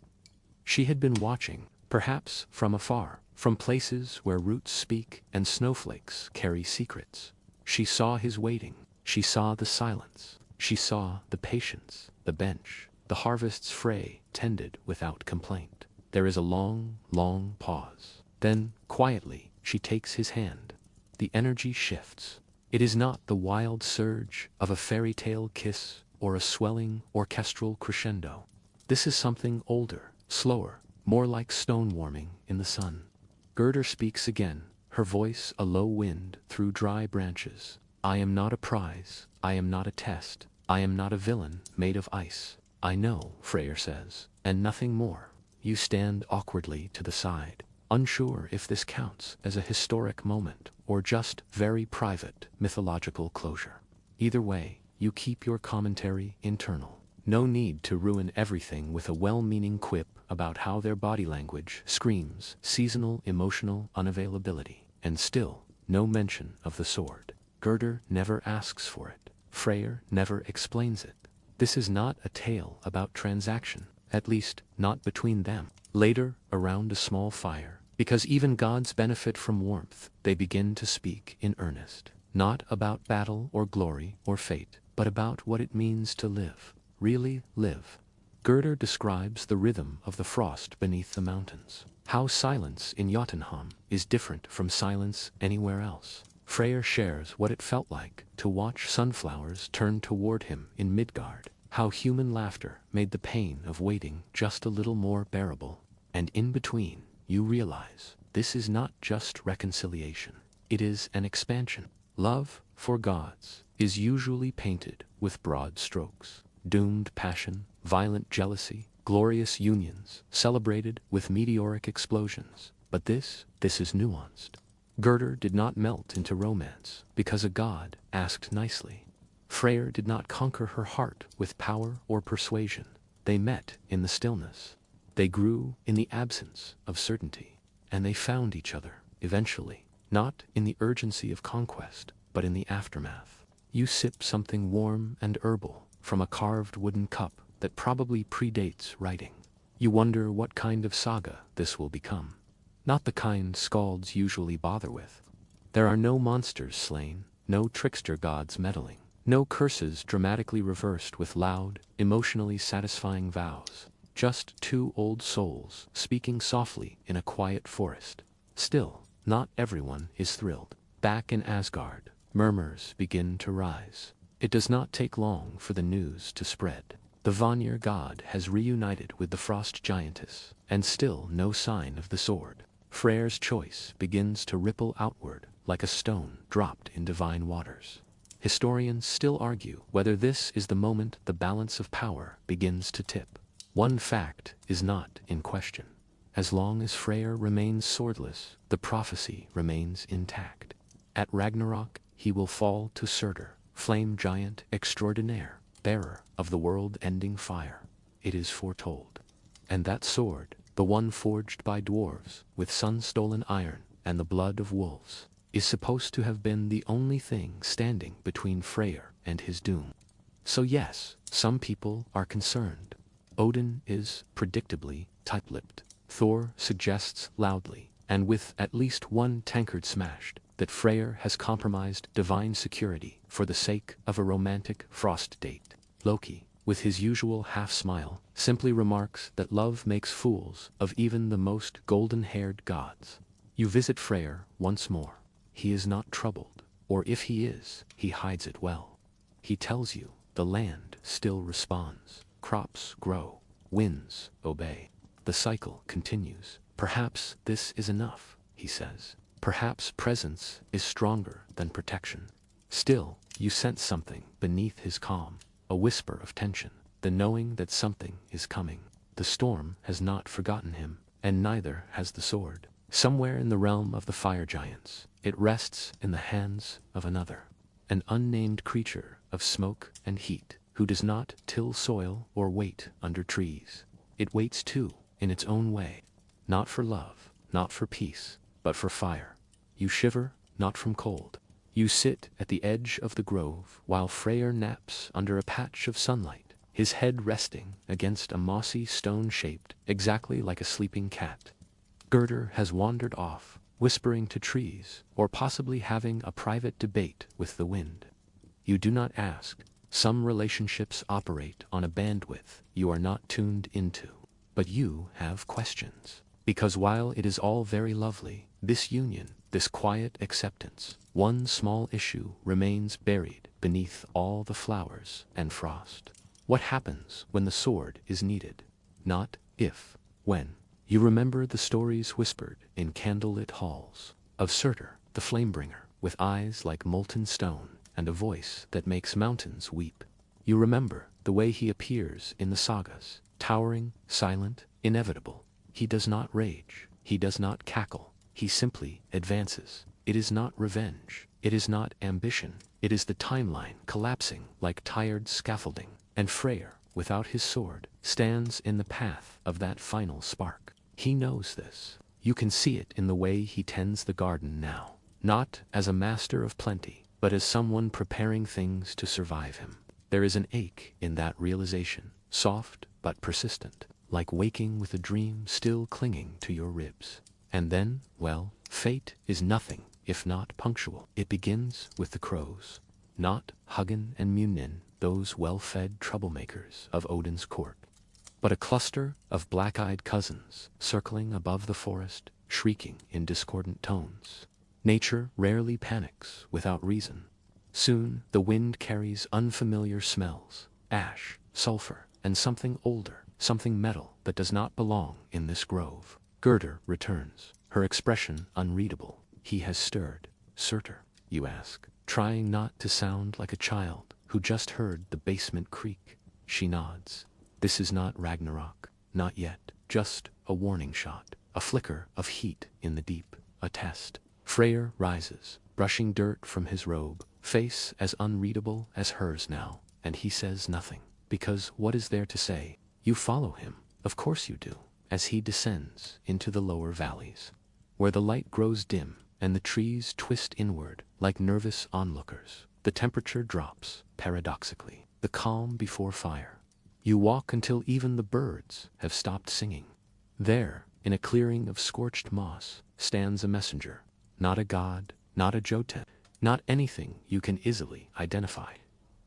She had been watching, perhaps from afar, from places where roots speak and snowflakes carry secrets. She saw his waiting, she saw the silence, she saw the patience, the bench, the harvests Frey tended without complaint. There is a long, long pause. Then, quietly, she takes his hand. The energy shifts. It is not the wild surge of a fairy tale kiss or a swelling orchestral crescendo. This is something older, slower, more like stone warming in the sun. Gerdr speaks again, her voice a low wind through dry branches. I am not a prize, I am not a test, I am not a villain made of ice. I know, Freyr says, and nothing more. You stand awkwardly to the side, unsure if this counts as a historic moment or just very private mythological closure. Either way, you keep your commentary internal. No need to ruin everything with a well-meaning quip about how their body language screams seasonal emotional unavailability. And still, no mention of the sword. Gerdr never asks for it. Freyr never explains it. This is not a tale about transaction, at least not between them. Later, around a small fire, because even gods benefit from warmth, they begin to speak in earnest. Not about battle or glory or fate, but about what it means to live. Really live. Gerdr describes the rhythm of the frost beneath the mountains. How silence in Jotunheim is different from silence anywhere else. Freyr shares what it felt like to watch sunflowers turn toward him in Midgard. How human laughter made the pain of waiting just a little more bearable. And in between, you realize, this is not just reconciliation. It is an expansion. Love, for gods, is usually painted with broad strokes. Doomed passion, violent jealousy, glorious unions, celebrated with meteoric explosions. But this is nuanced. Gerdr did not melt into romance because a god asked nicely. Freyr did not conquer her heart with power or persuasion. They met in the stillness. They grew in the absence of certainty. And they found each other, eventually, not in the urgency of conquest, but in the aftermath. You sip something warm and herbal from a carved wooden cup that probably predates writing. You wonder what kind of saga this will become. Not the kind skalds usually bother with. There are no monsters slain, no trickster gods meddling, no curses dramatically reversed with loud, emotionally satisfying vows. Just two old souls speaking softly in a quiet forest. Still, not everyone is thrilled. Back in Asgard, murmurs begin to rise. It does not take long for the news to spread. The Vanir god has reunited with the frost giantess, and still no sign of the sword. Freyr's choice begins to ripple outward like a stone dropped in divine waters. Historians still argue whether this is the moment the balance of power begins to tip. One fact is not in question. As long as Freyr remains swordless, the prophecy remains intact. At Ragnarok, he will fall to Surtur, flame giant extraordinaire, bearer of the world-ending fire. It is foretold. And that sword, the one forged by dwarves, with sun-stolen iron and the blood of wolves, is supposed to have been the only thing standing between Freyr and his doom. So yes, some people are concerned. Odin is, predictably, tight-lipped. Thor suggests loudly, and with at least one tankard smashed, that Freyr has compromised divine security for the sake of a romantic frost date. Loki, with his usual half-smile, simply remarks that love makes fools of even the most golden-haired gods. You visit Freyr once more. He is not troubled, or if he is, he hides it well. He tells you the land still responds. Crops grow, winds obey. The cycle continues. Perhaps this is enough, he says. Perhaps presence is stronger than protection. Still, you sense something beneath his calm, a whisper of tension, the knowing that something is coming. The storm has not forgotten him, and neither has the sword. Somewhere in the realm of the fire giants, it rests in the hands of another, an unnamed creature of smoke and heat, who does not till soil or wait under trees. It waits too, in its own way. Not for love, not for peace, but for fire. You shiver, not from cold. You sit at the edge of the grove while Freyr naps under a patch of sunlight, his head resting against a mossy stone shaped exactly like a sleeping cat. Gerdr has wandered off, whispering to trees, or possibly having a private debate with the wind. You do not ask. Some relationships operate on a bandwidth you are not tuned into. But you have questions. Because while it is all very lovely, this union, this quiet acceptance, one small issue remains buried beneath all the flowers and frost. What happens when the sword is needed? Not if, when. You remember the stories whispered in candlelit halls of Surtur, the flamebringer, with eyes like molten stone, and a voice that makes mountains weep. You remember the way he appears in the sagas, towering, silent, inevitable. He does not rage, he does not cackle, he simply advances. It is not revenge, it is not ambition, it is the timeline collapsing like tired scaffolding. And Freyr, without his sword, stands in the path of that final spark. He knows this. You can see it in the way he tends the garden now. Not as a master of plenty, but as someone preparing things to survive him. There is an ache in that realization, soft but persistent, like waking with a dream still clinging to your ribs. And then, well, fate is nothing if not punctual. It begins with the crows. Not Hugin and Munin, those well-fed troublemakers of Odin's court, but a cluster of black-eyed cousins circling above the forest, shrieking in discordant tones. Nature rarely panics without reason. Soon the wind carries unfamiliar smells, ash, sulfur, and something older, something metal that does not belong in this grove. Gerdr returns, her expression unreadable. He has stirred. Surtur, you ask, trying not to sound like a child who just heard the basement creak. She nods. This is not Ragnarok, not yet, just a warning shot, a flicker of heat in the deep, a test. Freyr rises, brushing dirt from his robe, face as unreadable as hers now, and he says nothing, because what is there to say? You follow him, of course you do, as he descends into the lower valleys, where the light grows dim and the trees twist inward like nervous onlookers. The temperature drops, paradoxically, the calm before fire. You walk until even the birds have stopped singing. There, in a clearing of scorched moss, stands a messenger. Not a god, not a Jotun, not anything you can easily identify.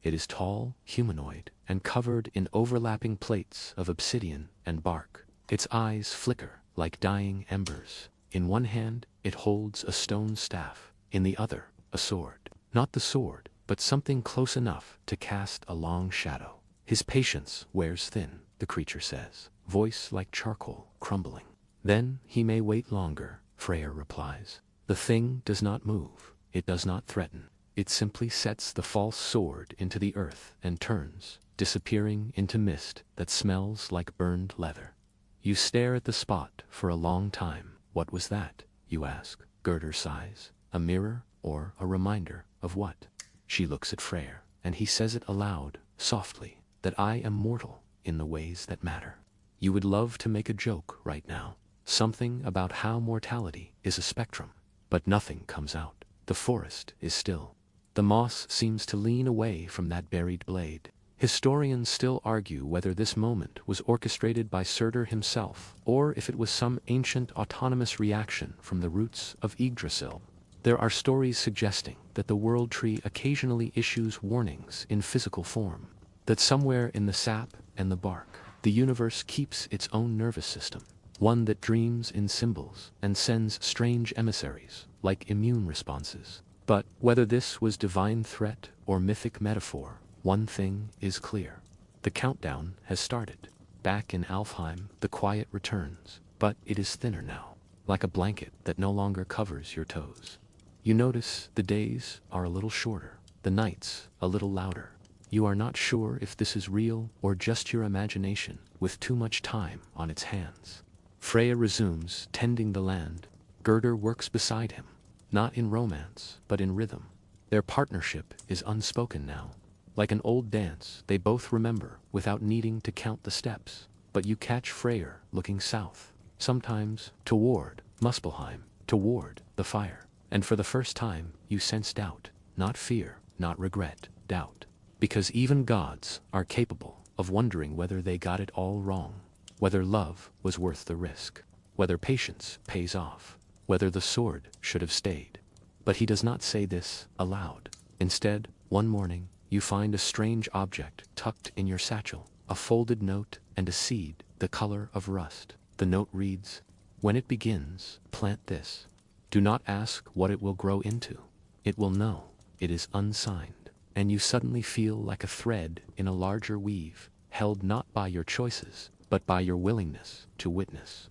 It is tall, humanoid, and covered in overlapping plates of obsidian and bark. Its eyes flicker like dying embers. In one hand, it holds a stone staff, in the other, a sword. Not the sword, but something close enough to cast a long shadow. His patience wears thin, the creature says, voice like charcoal crumbling. Then he may wait longer, Freyr replies. The thing does not move, it does not threaten. It simply sets the false sword into the earth and turns, disappearing into mist that smells like burned leather. You stare at the spot for a long time. What was that, you ask? Gerdr sighs. A mirror or a reminder of what? She looks at Freyr, and he says it aloud, softly, that I am mortal in the ways that matter. You would love to make a joke right now, something about how mortality is a spectrum, but nothing comes out. The forest is still. The moss seems to lean away from that buried blade. Historians still argue whether this moment was orchestrated by Surtur himself, or if it was some ancient autonomous reaction from the roots of Yggdrasil. There are stories suggesting that the world tree occasionally issues warnings in physical form, that somewhere in the sap and the bark, the universe keeps its own nervous system, one that dreams in symbols and sends strange emissaries, like immune responses. But whether this was divine threat or mythic metaphor, one thing is clear. The countdown has started. Back in Alfheim, the quiet returns, but it is thinner now, like a blanket that no longer covers your toes. You notice the days are a little shorter, the nights a little louder. You are not sure if this is real or just your imagination with too much time on its hands. Freyr resumes tending the land. Gerdr works beside him, not in romance, but in rhythm. Their partnership is unspoken now. Like an old dance, they both remember without needing to count the steps. But you catch Freyr looking south, sometimes toward Muspelheim, toward the fire. And for the first time, you sense doubt, not fear, not regret, doubt. Because even gods are capable of wondering whether they got it all wrong, whether love was worth the risk, whether patience pays off, whether the sword should have stayed. But he does not say this aloud. Instead, one morning, you find a strange object tucked in your satchel, a folded note and a seed the color of rust. The note reads, "When it begins, plant this. Do not ask what it will grow into. It will know. It is unsigned." And you suddenly feel like a thread in a larger weave, held not by your choices, but by your willingness to witness.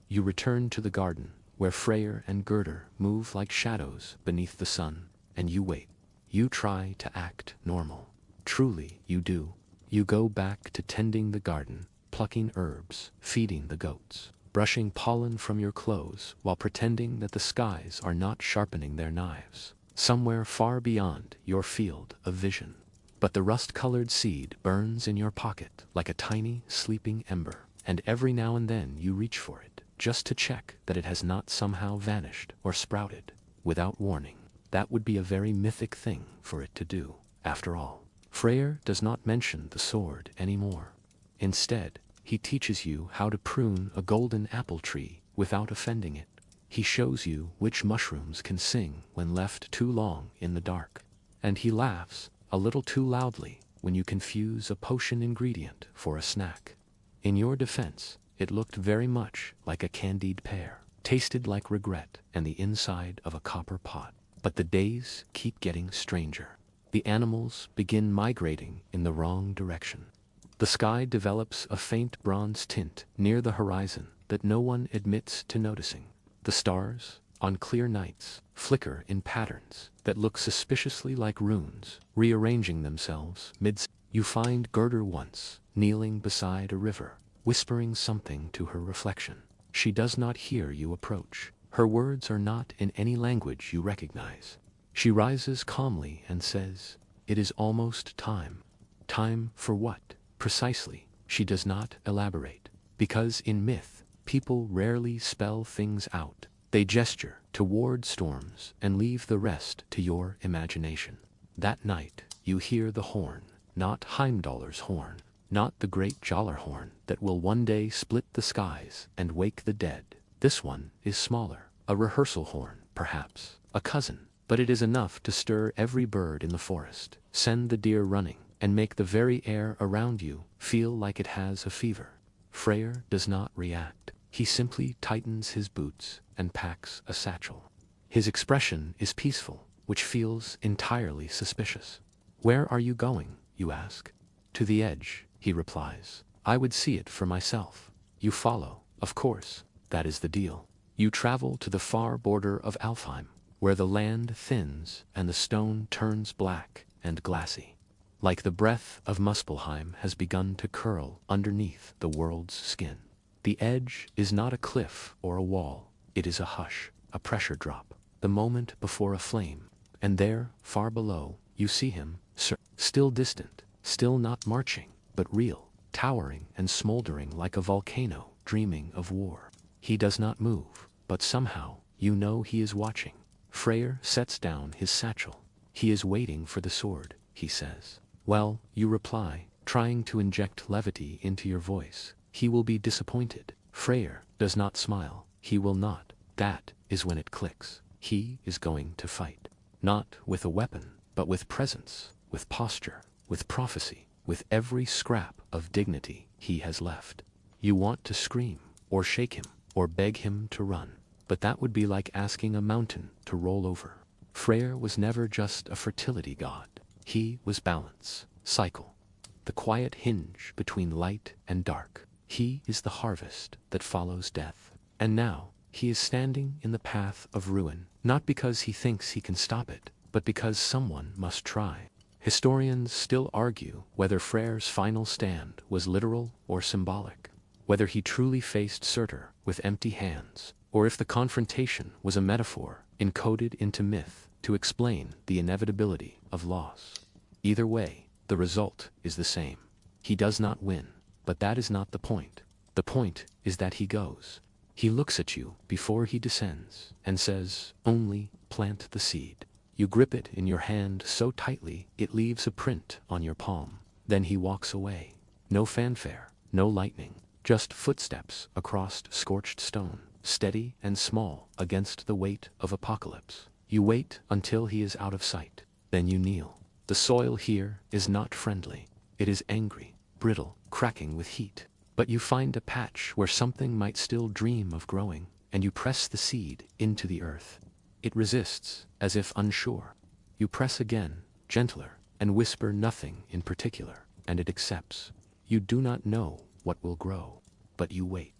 You return to the garden, where Freyr and Gerdr move like shadows beneath the sun, and you wait. You try to act normal. Truly, you do. You go back to tending the garden, plucking herbs, feeding the goats, brushing pollen from your clothes while pretending that the skies are not sharpening their knives. Somewhere far beyond your field of vision, But the rust-colored seed burns in your pocket like a tiny, sleeping ember, and every now and then you reach for it, just to check that it has not somehow vanished or sprouted without warning. That would be a very mythic thing for it to do, after all. Freyr does not mention the sword anymore. Instead, he teaches you how to prune a golden apple tree without offending it. He shows you which mushrooms can sing when left too long in the dark. And he laughs a little too loudly when you confuse a potion ingredient for a snack. In your defense, it looked very much like a candied pear, tasted like regret and the inside of a copper pot. But the days keep getting stranger. The animals begin migrating in the wrong direction. The sky develops a faint bronze tint near the horizon that no one admits to noticing. The stars, on clear nights, flicker in patterns that look suspiciously like runes, rearranging themselves mid. You find Gerdr once, kneeling beside a river, whispering something to her reflection. She does not hear you approach. Her words are not in any language you recognize. She rises calmly and says, "It is almost time." Time for what? Precisely, she does not elaborate. Because in myth, people rarely spell things out. They gesture toward storms and leave the rest to your imagination. That night, you hear the horn, not Heimdallr's horn, not the great Jallarhorn that will one day split the skies and wake the dead. This one is smaller, a rehearsal horn, perhaps, a cousin, but it is enough to stir every bird in the forest, send the deer running, and make the very air around you feel like it has a fever. Freyr does not react. He simply tightens his boots and packs a satchel. His expression is peaceful, which feels entirely suspicious. "Where are you going?" you ask. "To the edge," he replies. "I would see it for myself." You follow, of course. That is the deal. You travel to the far border of Alfheim, where the land thins and the stone turns black and glassy. Like the breath of Muspelheim has begun to curl underneath the world's skin. The edge is not a cliff or a wall. It is a hush, a pressure drop, the moment before a flame. And there, far below, you see him, still distant, still not marching, but real, towering and smoldering like a volcano dreaming of war. He does not move, but somehow, you know he is watching. Freyr sets down his satchel. "He is waiting for the sword," he says. "Well," you reply, trying to inject levity into your voice, "he will be disappointed." Freyr does not smile. He will not. That is when it clicks. He is going to fight. Not with a weapon, but with presence, with posture, with prophecy, with every scrap of dignity he has left. You want to scream, or shake him, or beg him to run. But that would be like asking a mountain to roll over. Freyr was never just a fertility god. He was balance, cycle, the quiet hinge between light and dark. He is the harvest that follows death. And now, he is standing in the path of ruin, not because he thinks he can stop it, but because someone must try. Historians still argue whether Freyr's final stand was literal or symbolic, whether he truly faced Surtur with empty hands, or if the confrontation was a metaphor encoded into myth to explain the inevitability of loss. Either way, the result is the same. He does not win, but that is not the point. The point is that he goes. He looks at you before he descends and says, "Only plant the seed." You grip it in your hand so tightly it leaves a print on your palm. Then he walks away. No fanfare, no lightning, just footsteps across scorched stone, steady and small against the weight of apocalypse. You wait until he is out of sight. Then you kneel. The soil here is not friendly. It is angry, brittle, cracking with heat. But you find a patch where something might still dream of growing, and you press the seed into the earth. It resists, as if unsure. You press again, gentler, and whisper nothing in particular, and it accepts. You do not know what will grow, but you wait.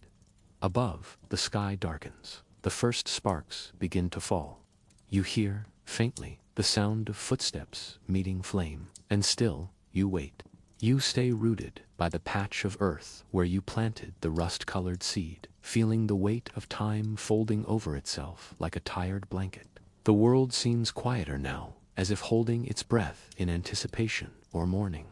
Above, the sky darkens. The first sparks begin to fall. You hear, faintly, the sound of footsteps meeting flame, and still, you wait. You stay rooted by the patch of earth where you planted the rust-colored seed, feeling the weight of time folding over itself like a tired blanket. The world seems quieter now, as if holding its breath in anticipation or mourning.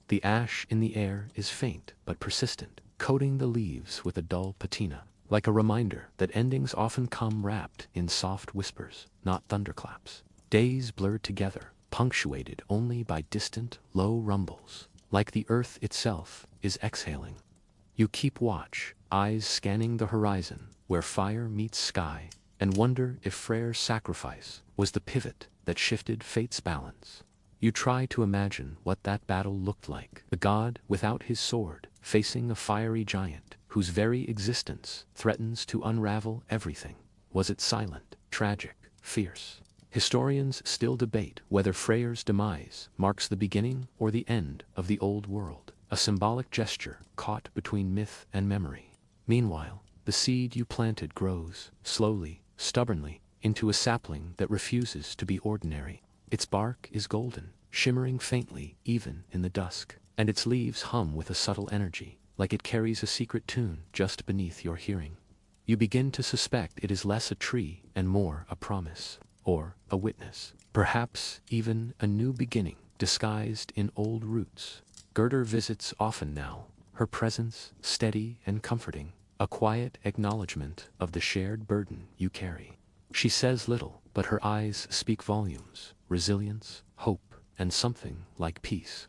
The ash in the air is faint but persistent, coating the leaves with a dull patina, like a reminder that endings often come wrapped in soft whispers, not thunderclaps. Days blurred together, punctuated only by distant, low rumbles, like the earth itself is exhaling. You keep watch, eyes scanning the horizon, where fire meets sky, and wonder if Freyr's sacrifice was the pivot that shifted fate's balance. You try to imagine what that battle looked like, the god without his sword, facing a fiery giant whose very existence threatens to unravel everything. Was it silent, tragic, fierce? Historians still debate whether Freyr's demise marks the beginning or the end of the old world, a symbolic gesture caught between myth and memory. Meanwhile, the seed you planted grows, slowly, stubbornly, into a sapling that refuses to be ordinary. Its bark is golden, shimmering faintly even in the dusk, and its leaves hum with a subtle energy, like it carries a secret tune just beneath your hearing. You begin to suspect it is less a tree and more a promise, or a witness, perhaps even a new beginning disguised in old roots. Gerdr visits often now, her presence steady and comforting, a quiet acknowledgement of the shared burden you carry. She says little, but her eyes speak volumes, resilience, hope, and something like peace.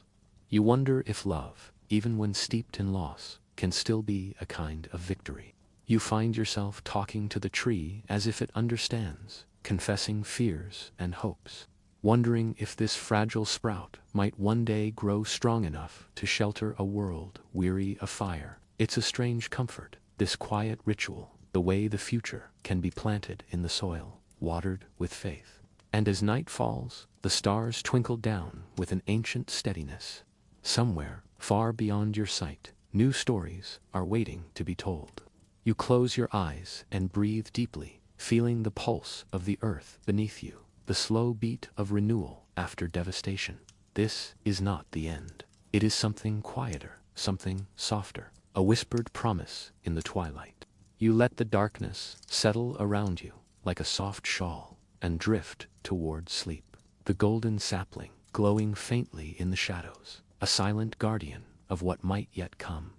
You wonder if love, even when steeped in loss, can still be a kind of victory. You find yourself talking to the tree as if it understands, confessing fears and hopes, wondering if this fragile sprout might one day grow strong enough to shelter a world weary of fire. It's a strange comfort, this quiet ritual, the way the future can be planted in the soil, watered with faith. And as night falls, the stars twinkle down with an ancient steadiness. Somewhere, far beyond your sight, new stories are waiting to be told. You close your eyes and breathe deeply, feeling the pulse of the earth beneath you, the slow beat of renewal after devastation. This is not the end. It is something quieter, something softer, a whispered promise in the twilight. You let the darkness settle around you like a soft shawl and drift toward sleep. The golden sapling glowing faintly in the shadows, a silent guardian of what might yet come.